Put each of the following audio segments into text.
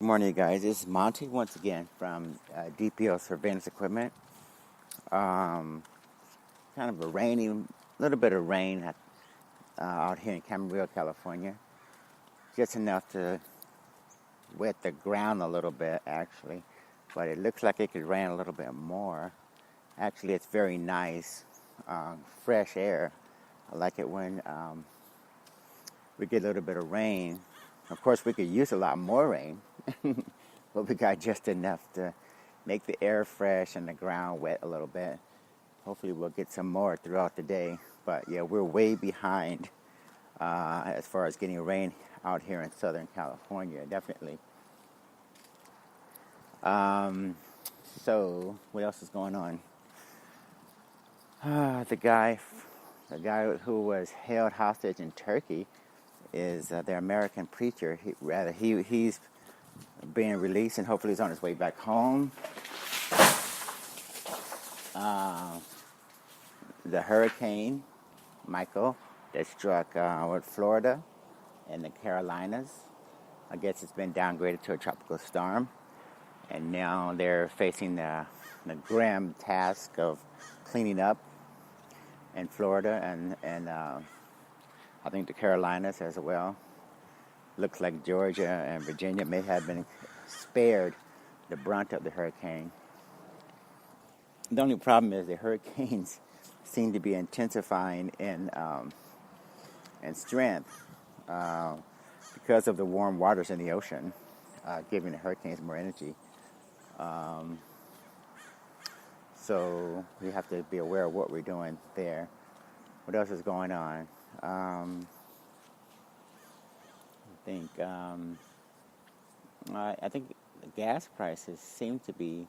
Good morning, you guys. This is Monty once again from DPLSurve equipment. Kind of a little bit of rain out here in Camarillo, California. Just enough to wet the ground a little bit, actually. But it looks like it could rain a little bit more. Actually, it's very nice, fresh air. I like it when we get a little bit of rain. Of course, we could use a lot more rain, but we got just enough to make the air fresh and the ground wet a little bit. Hopefully, we'll get some more throughout the day. But yeah, we're way behind as far as getting rain out here in Southern California, definitely. So, what else is going on? The guy who was held hostage in Turkey is the American preacher. He's being released, and hopefully he's on his way back home. The hurricane Michael that struck Florida and the Carolinas, I guess it's been downgraded to a tropical storm, and now they're facing the grim task of cleaning up in Florida and I think the Carolinas as well. Looks like Georgia and Virginia may have been spared the brunt of the hurricane. The only problem is the hurricanes seem to be intensifying in strength because of the warm waters in the ocean, giving the hurricanes more energy. So we have to be aware of what we're doing there. What else is going on? I think the gas prices seem to be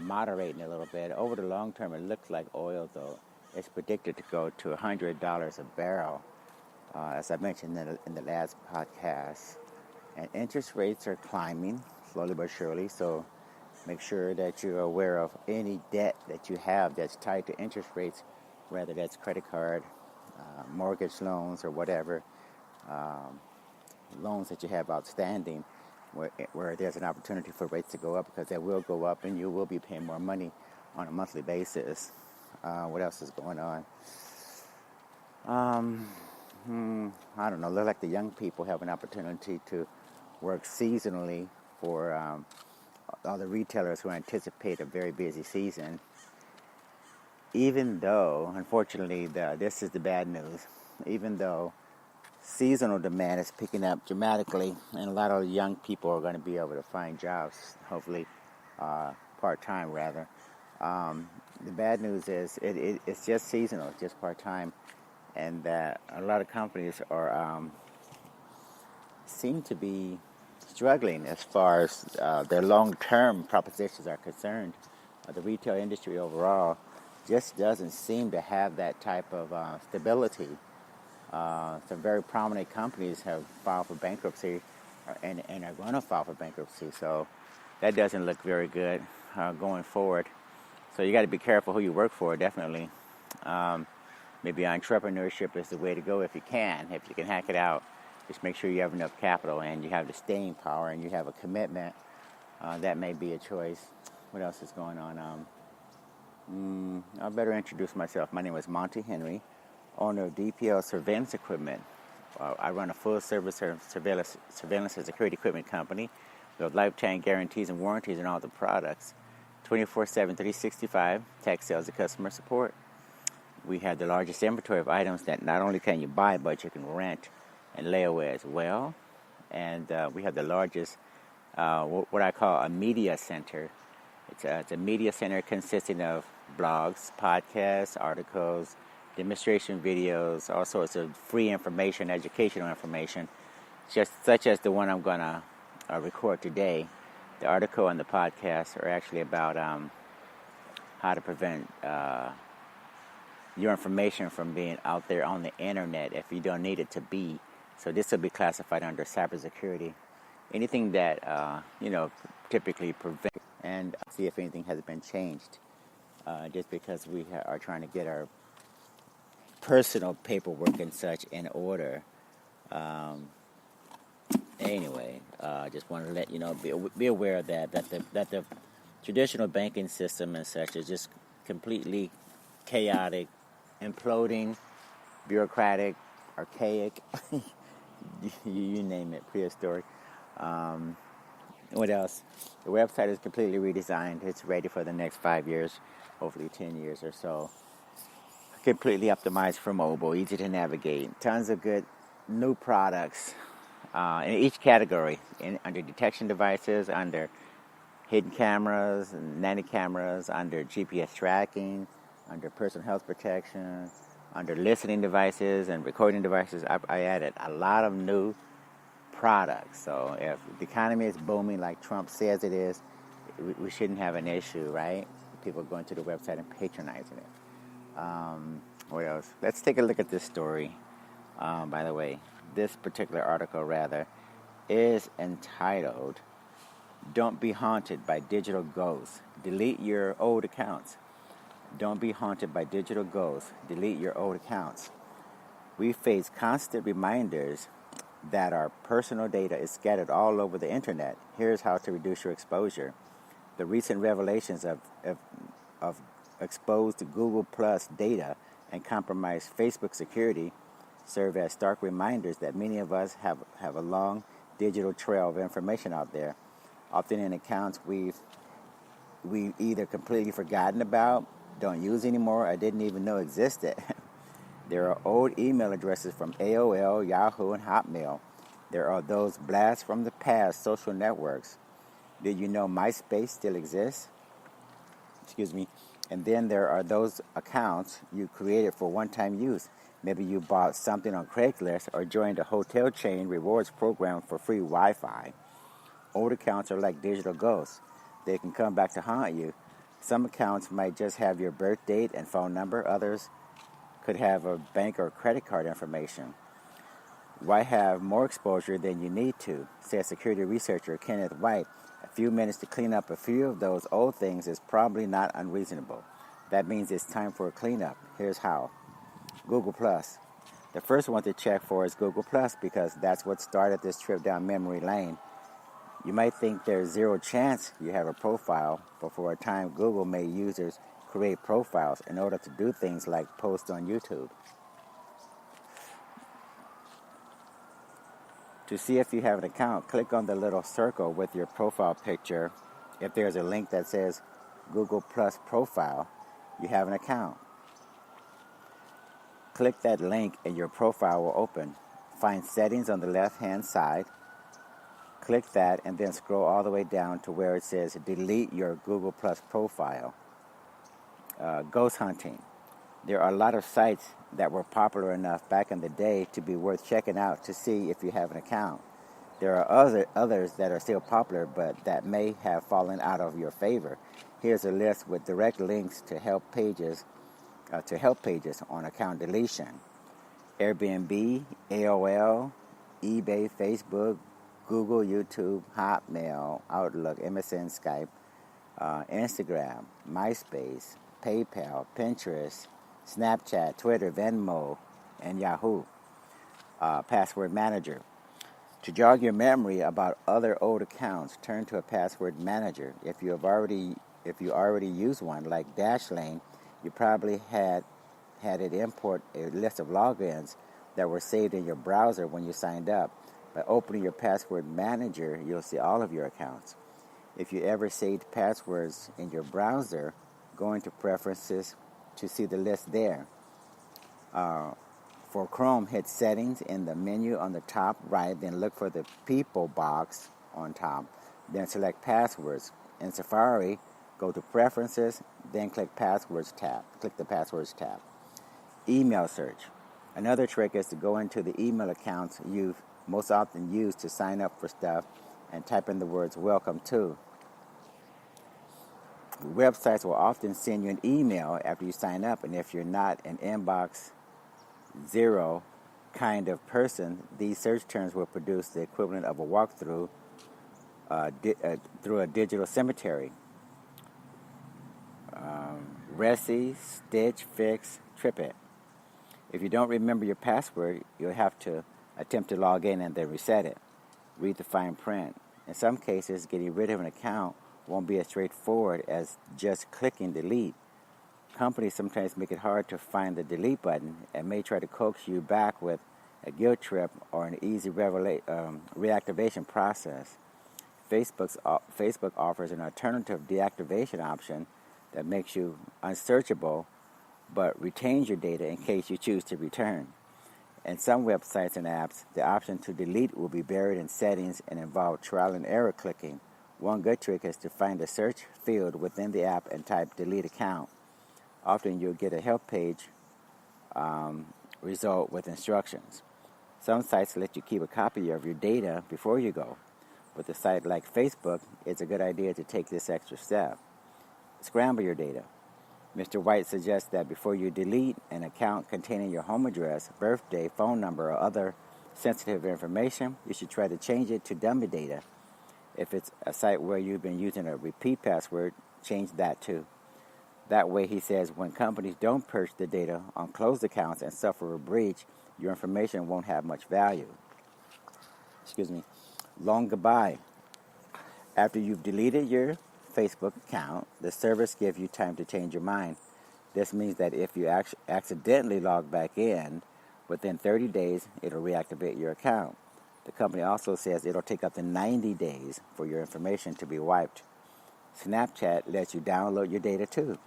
moderating a little bit. Over the long term, it looks like oil, though, is predicted to go to $100 a barrel, as I mentioned in the last podcast. And interest rates are climbing slowly but surely, so make sure that you're aware of any debt that you have that's tied to interest rates, whether that's credit card, mortgage loans, or whatever, loans that you have outstanding, where there's an opportunity for rates to go up, because they will go up and you will be paying more money on a monthly basis. What else is going on? I don't know. Look like the young people have an opportunity to work seasonally for all the retailers who anticipate a very busy season. Even though, unfortunately, this is the bad news, even though seasonal demand is picking up dramatically, and a lot of young people are going to be able to find jobs, hopefully part-time rather. The bad news is it's just seasonal, it's just part-time, and that a lot of companies are seem to be struggling as far as their long-term propositions are concerned. The retail industry overall just doesn't seem to have that type of stability. Some very prominent companies have filed for bankruptcy and are going to file for bankruptcy, so that doesn't look very good going forward. So you got to be careful who you work for, definitely. Maybe entrepreneurship is the way to go if you can hack it out. Just make sure you have enough capital and you have the staying power and you have a commitment. That may be a choice. What else is going on? I better introduce myself. My name is Monty Henry, owner of DPLSurve equipment. I run a full-service surveillance and security equipment company. We have lifetime guarantees and warranties on all the products. 24/7, 365, tech sales and customer support. We have the largest inventory of items that not only can you buy, but you can rent and layaway as well. And we have the largest, what I call a media center. It's a media center consisting of blogs, podcasts, articles, demonstration videos, all sorts of free information, educational information, just such as the one I'm going to record today. The article and the podcast are actually about how to prevent your information from being out there on the internet if you don't need it to be. So this will be classified under cybersecurity. Anything that, typically prevent, and see if anything has been changed. Just because we are trying to get our personal paperwork and such in order. Anyway, I just wanted to let you know, be aware of that the traditional banking system and such is just completely chaotic, imploding, bureaucratic, archaic, you name it, prehistoric. Um, what else? The website is completely redesigned. It's ready for the next 5 years, hopefully 10 years or so. Completely optimized for mobile, easy to navigate. Tons of good new products in each category, under detection devices, under hidden cameras, and nanny cameras, under GPS tracking, under personal health protection, under listening devices and recording devices. I added a lot of new products. So if the economy is booming like Trump says it is, we shouldn't have an issue, right? People going to the website and patronizing it. What else? Let's take a look at this story. By the way, this particular article, rather, is entitled, "Don't Be Haunted by Digital Ghosts. Delete Your Old Accounts." Don't be haunted by digital ghosts. Delete your old accounts. We face constant reminders that our personal data is scattered all over the internet. Here's how to reduce your exposure. The recent revelations of exposed Google Plus data and compromised Facebook security serve as stark reminders that many of us have a long digital trail of information out there, often in accounts we either completely forgotten about, don't use anymore, or didn't even know existed. There are old email addresses from AOL, Yahoo, and Hotmail. There are those blasts from the past social networks. Did you know MySpace still exists? Excuse me. And then there are those accounts you created for one-time use. Maybe you bought something on Craigslist or joined a hotel chain rewards program for free Wi-Fi. Old accounts are like digital ghosts. They can come back to haunt you. Some accounts might just have your birth date and phone number. Others could have a bank or credit card information. Why have more exposure than you need to, says security researcher Kenneth White. A few minutes to clean up a few of those old things is probably not unreasonable. That means it's time for a cleanup. Here's how. Google Plus. The first one to check for is Google Plus because that's what started this trip down memory lane. You might think there's zero chance you have a profile, but for a time Google made users create profiles in order to do things like post on YouTube. To see if you have an account, click on the little circle with your profile picture. If there's a link that says Google Plus profile, you have an account. Click that link and your profile will open. Find settings on the left-hand side. Click that and then scroll all the way down to where it says delete your Google Plus profile. Ghost hunting. There are a lot of sites that were popular enough back in the day to be worth checking out to see if you have an account. There are others that are still popular but that may have fallen out of your favor. Here's a list with direct links to help pages on account deletion. Airbnb, AOL, eBay, Facebook, Google, YouTube, Hotmail, Outlook, MSN, Skype, Instagram, MySpace, PayPal, Pinterest, Snapchat, Twitter, Venmo, and Yahoo. Password Manager. To jog your memory about other old accounts, turn to a password manager. If you already use one, like Dashlane, you probably had it import a list of logins that were saved in your browser when you signed up. By opening your password manager, you'll see all of your accounts. If you ever saved passwords in your browser, go into Preferences to see the list there. For Chrome, hit Settings in the menu on the top right, then look for the People box on top, then select Passwords. In Safari, go to Preferences, then click Passwords tab. Click the Passwords tab. Email search. Another trick is to go into the email accounts you've most often used to sign up for stuff and type in the words "welcome to." Websites will often send you an email after you sign up, and if you're not an inbox zero kind of person, these search terms will produce the equivalent of a walkthrough through a digital cemetery. Resi, Stitch, Fix, TripIt. If you don't remember your password, you'll have to attempt to log in and then reset it. read the fine print. In some cases, getting rid of an account won't be as straightforward as just clicking delete. Companies sometimes make it hard to find the delete button and may try to coax you back with a guilt trip or an easy reactivation process. Facebook offers an alternative deactivation option that makes you unsearchable but retains your data in case you choose to return. In some websites and apps, the option to delete will be buried in settings and involve trial and error clicking. One good trick is to find a search field within the app and type delete account. Often you'll get a help page result with instructions. Some sites let you keep a copy of your data before you go. With a site like Facebook, it's a good idea to take this extra step. Scramble your data. Mr. White suggests that before you delete an account containing your home address, birthday, phone number, or other sensitive information, you should try to change it to dummy data. If it's a site where you've been using a repeat password, change that too. That way, he says, when companies don't purge the data on closed accounts and suffer a breach, your information won't have much value. Long goodbye. After you've deleted your Facebook account, the service gives you time to change your mind. This means that if you accidentally log back in, within 30 days, it'll reactivate your account. The company also says it'll take up to 90 days for your information to be wiped. Snapchat lets you download your data too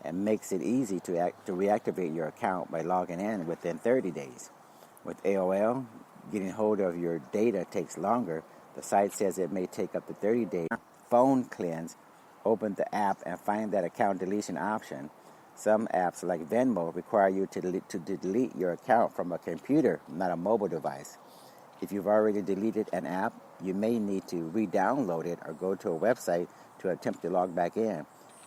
and makes it easy to reactivate your account by logging in within 30 days. With AOL, getting hold of your data takes longer. The site says it may take up to 30 days. Phone cleanse, open the app and find that account deletion option. Some apps like Venmo require you to delete your account from a computer, not a mobile device. If you've already deleted an app, you may need to re-download it or go to a website to attempt to log back in.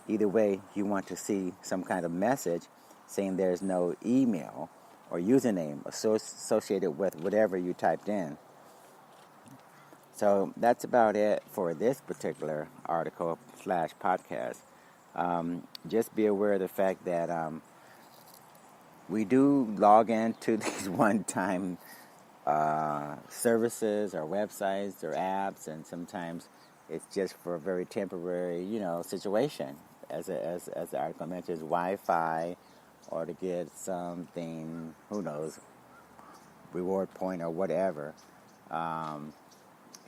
Either way, you want to see some kind of message saying there's no email or username associated with whatever you typed in. So that's about it for this particular article / podcast. Just be aware of the fact that we do log into these one-time services or websites or apps, and sometimes it's just for a very temporary, situation. As the article mentions, Wi-Fi, or to get something, who knows, reward point or whatever.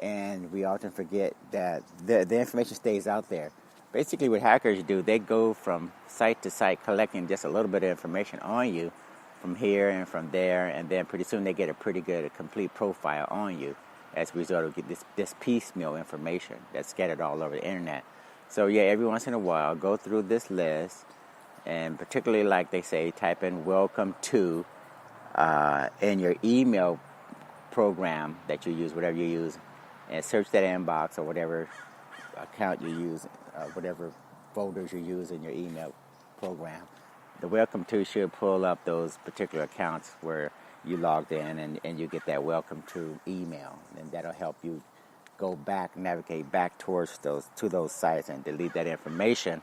And we often forget that the information stays out there. Basically what hackers do, they go from site to site collecting just a little bit of information on you from here and from there, and then pretty soon they get a pretty good, a complete profile on you as a result of this piecemeal information that's scattered all over the internet. So yeah, every once in a while, go through this list, and particularly like they say, type in welcome to in your email program that you use, whatever you use, and search that inbox or whatever account you use, whatever folders you use in your email program. The welcome to should pull up those particular accounts where you logged in, and you get that welcome to email, and that'll help you go back, navigate back towards those sites and delete that information.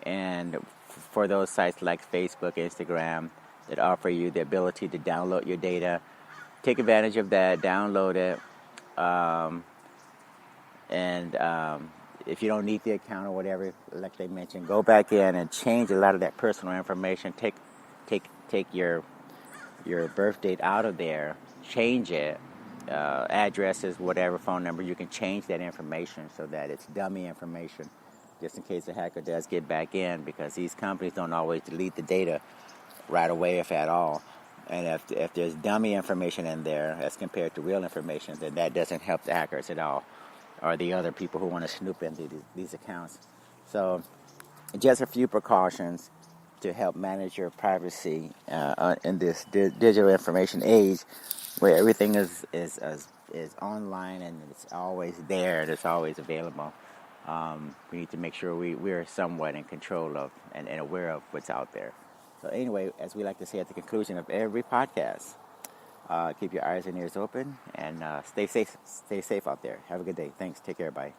And for those sites like Facebook, Instagram, that offer you the ability to download your data, take advantage of that, download it, and if you don't need the account or whatever, like they mentioned, go back in and change a lot of that personal information. Take your birth date out of there, change it, addresses, whatever, phone number. You can change that information so that it's dummy information, just in case a hacker does get back in, because these companies don't always delete the data right away, if at all. And if there's dummy information in there as compared to real information, then that doesn't help the hackers at all, or the other people who want to snoop into these accounts. So just a few precautions to help manage your privacy in this digital information age, where everything is online and it's always there and it's always available. We need to make sure we're somewhat in control of and aware of what's out there. So anyway, as we like to say at the conclusion of every podcast, keep your eyes and ears open, and stay safe out there. Have a good day. Thanks. Take care. Bye.